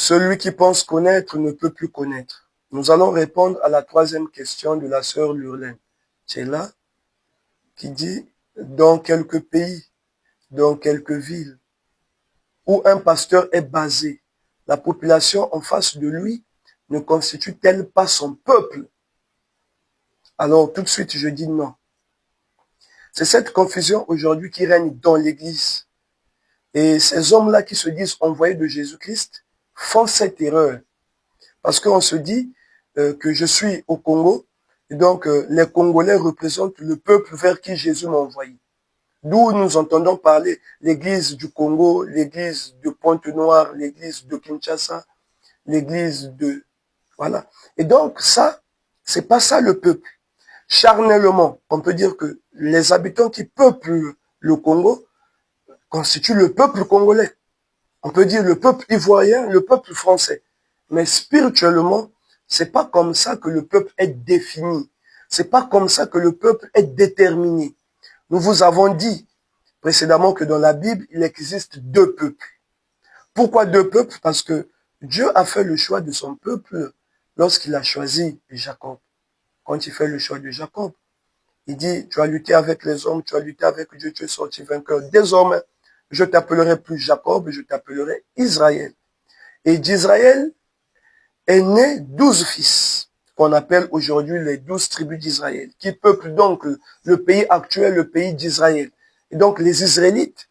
Celui qui pense connaître ne peut plus connaître. Nous allons répondre à la troisième question de la sœur Lurlaine. C'est là qui dit, dans quelques pays, dans quelques villes, où un pasteur est basé, la population en face de lui ne constitue-t-elle pas son peuple? Alors tout de suite, je dis non. C'est cette confusion aujourd'hui qui règne dans l'Église. Et ces hommes-là qui se disent envoyés de Jésus-Christ font cette erreur. Parce qu'on se dit que je suis au Congo, et donc les Congolais représentent le peuple vers qui Jésus m'a envoyé. D'où nous entendons parler l'église du Congo, l'église de Pointe-Noire, l'église de Kinshasa, l'église de... Voilà. Et donc ça, c'est pas ça le peuple. Charnellement, on peut dire que les habitants qui peuplent le Congo constituent le peuple congolais. On peut dire le peuple ivoirien, le peuple français. Mais spirituellement, c'est pas comme ça que le peuple est défini. C'est pas comme ça que le peuple est déterminé. Nous vous avons dit précédemment que dans la Bible, il existe deux peuples. Pourquoi deux peuples? Parce que Dieu a fait le choix de son peuple lorsqu'il a choisi Jacob. Quand il fait le choix de Jacob, il dit, tu as lutté avec les hommes, tu as lutté avec Dieu, tu es sorti vainqueur. Désormais, je t'appellerai plus Jacob, je t'appellerai Israël. Et d'Israël est né 12 fils, qu'on appelle aujourd'hui les 12 tribus d'Israël, qui peuplent donc le pays actuel, le pays d'Israël. Et donc les Israélites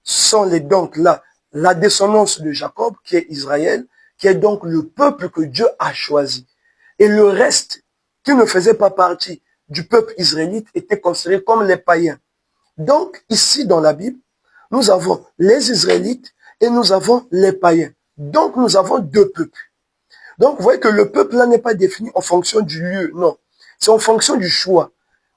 sont donc là, la descendance de Jacob, qui est Israël, qui est donc le peuple que Dieu a choisi. Et le reste, qui ne faisait pas partie du peuple israélite, était considéré comme les païens. Donc ici dans la Bible, nous avons les Israélites et nous avons les païens. Donc nous avons deux peuples. Donc vous voyez que le peuple là n'est pas défini en fonction du lieu, non. C'est en fonction du choix.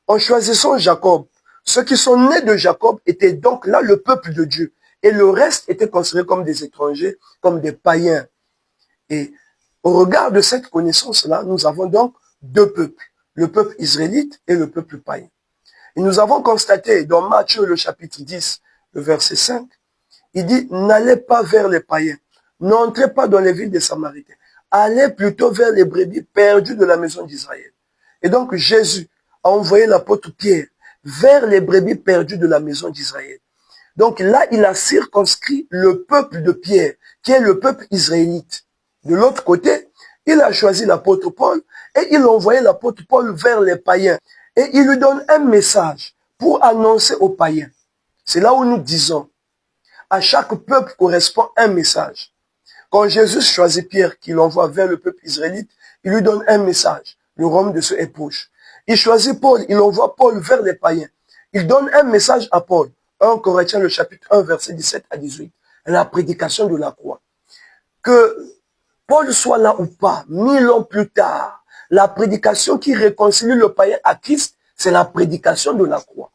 En choisissant Jacob, ceux qui sont nés de Jacob étaient donc là le peuple de Dieu. Et le reste était considéré comme des étrangers, comme des païens. Et au regard de cette connaissance-là, nous avons donc deux peuples. Le peuple israélite et le peuple païen. Et nous avons constaté dans Matthieu le chapitre 10, le verset 5, il dit, n'allez pas vers les païens, n'entrez pas dans les villes des Samaritains, allez plutôt vers les brebis perdues de la maison d'Israël. Et donc Jésus a envoyé l'apôtre Pierre vers les brebis perdues de la maison d'Israël. Donc là, il a circonscrit le peuple de Pierre, qui est le peuple israélite. De l'autre côté, il a choisi l'apôtre Paul et il a envoyé l'apôtre Paul vers les païens. Et il lui donne un message pour annoncer aux païens. C'est là où nous disons, à chaque peuple correspond un message. Quand Jésus choisit Pierre, qu'il envoie vers le peuple israélite, il lui donne un message. Le royaume de Dieu est proche. Il choisit Paul, il envoie Paul vers les païens. Il donne un message à Paul. 1 Corinthiens, le chapitre 1, verset 17 à 18. La prédication de la croix. Que Paul soit là ou pas, 1000 ans plus tard, la prédication qui réconcilie le païen à Christ, c'est la prédication de la croix.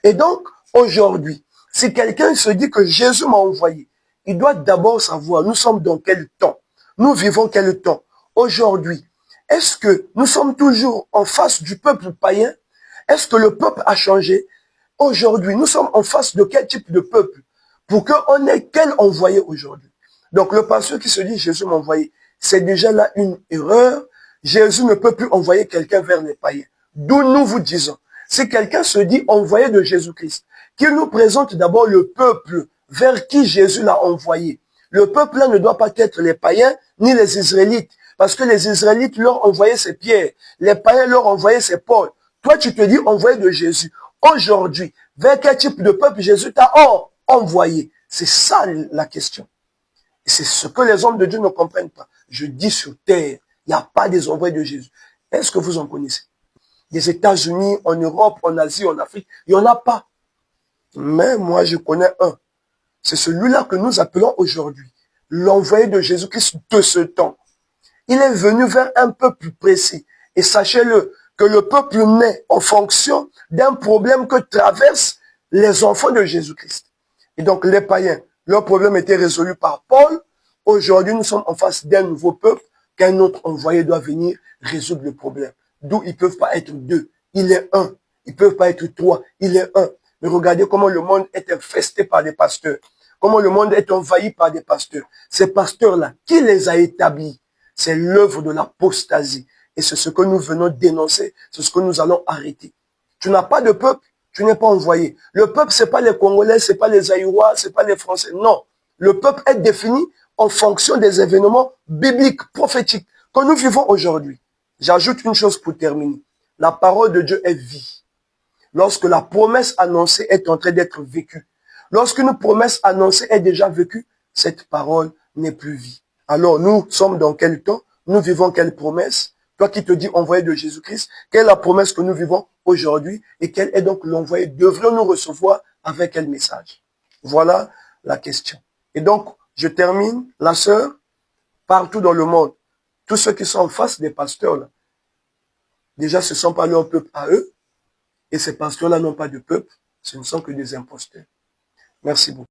Et donc, aujourd'hui, si quelqu'un se dit que Jésus m'a envoyé, il doit d'abord savoir, nous sommes dans quel temps? Nous vivons quel temps? Aujourd'hui, est-ce que nous sommes toujours en face du peuple païen? Est-ce que le peuple a changé? Aujourd'hui, nous sommes en face de quel type de peuple? Pour qu'on ait quel envoyé aujourd'hui? Donc le pasteur qui se dit Jésus m'a envoyé, c'est déjà là une erreur. Jésus ne peut plus envoyer quelqu'un vers les païens. D'où nous vous disons, si quelqu'un se dit envoyé de Jésus-Christ, qu'il nous présente d'abord le peuple vers qui Jésus l'a envoyé. Le peuple là ne doit pas être les païens ni les Israélites, parce que les Israélites leur envoyaient ses Pierre, les païens leur envoyaient ses Paul. Toi tu te dis envoyé de Jésus. Aujourd'hui, vers quel type de peuple Jésus t'a envoyé? C'est ça la question. Et c'est ce que les hommes de Dieu ne comprennent pas. Je dis sur terre, il n'y a pas des envoyés de Jésus. Est-ce que vous en connaissez? Des États-Unis, en Europe, en Asie, en Afrique, il n'y en a pas. Mais moi, je connais un. C'est celui-là que nous appelons aujourd'hui l'envoyé de Jésus-Christ de ce temps. Il est venu vers un peuple précis. Et sachez-le, que le peuple naît en fonction d'un problème que traversent les enfants de Jésus-Christ. Et donc les païens, leur problème était résolu par Paul. Aujourd'hui, nous sommes en face d'un nouveau peuple qu'un autre envoyé doit venir résoudre le problème. D'où ils ne peuvent pas être deux. Il est un. Ils ne peuvent pas être trois. Il est un. Mais regardez comment le monde est infesté par les pasteurs. comment le monde est envahi par des pasteurs. Ces pasteurs-là, qui les a établis? C'est l'œuvre de l'apostasie. Et c'est ce que nous venons dénoncer, c'est ce que nous allons arrêter. Tu n'as pas de peuple, tu n'es pas envoyé. Le peuple, c'est pas les Congolais, c'est pas les Aïrois, c'est pas les Français. Non. Le peuple est défini en fonction des événements bibliques, prophétiques que nous vivons aujourd'hui. J'ajoute une chose pour terminer. La parole de Dieu est vie. Lorsque la promesse annoncée est en train d'être vécue, lorsqu'une promesse annoncée est déjà vécue, cette parole n'est plus vie. Alors nous sommes dans quel temps? Nous vivons quelle promesse? Toi qui te dis envoyé de Jésus-Christ, quelle est la promesse que nous vivons aujourd'hui et quel est donc l'envoyé? Devrions-nous recevoir avec quel message? Voilà la question. Et donc, je termine, la sœur, partout dans le monde, tous ceux qui sont en face des pasteurs, là, déjà ce ne sont pas leur peuple à eux, et ces pasteurs-là n'ont pas de peuple, ce ne sont que des imposteurs. Merci beaucoup.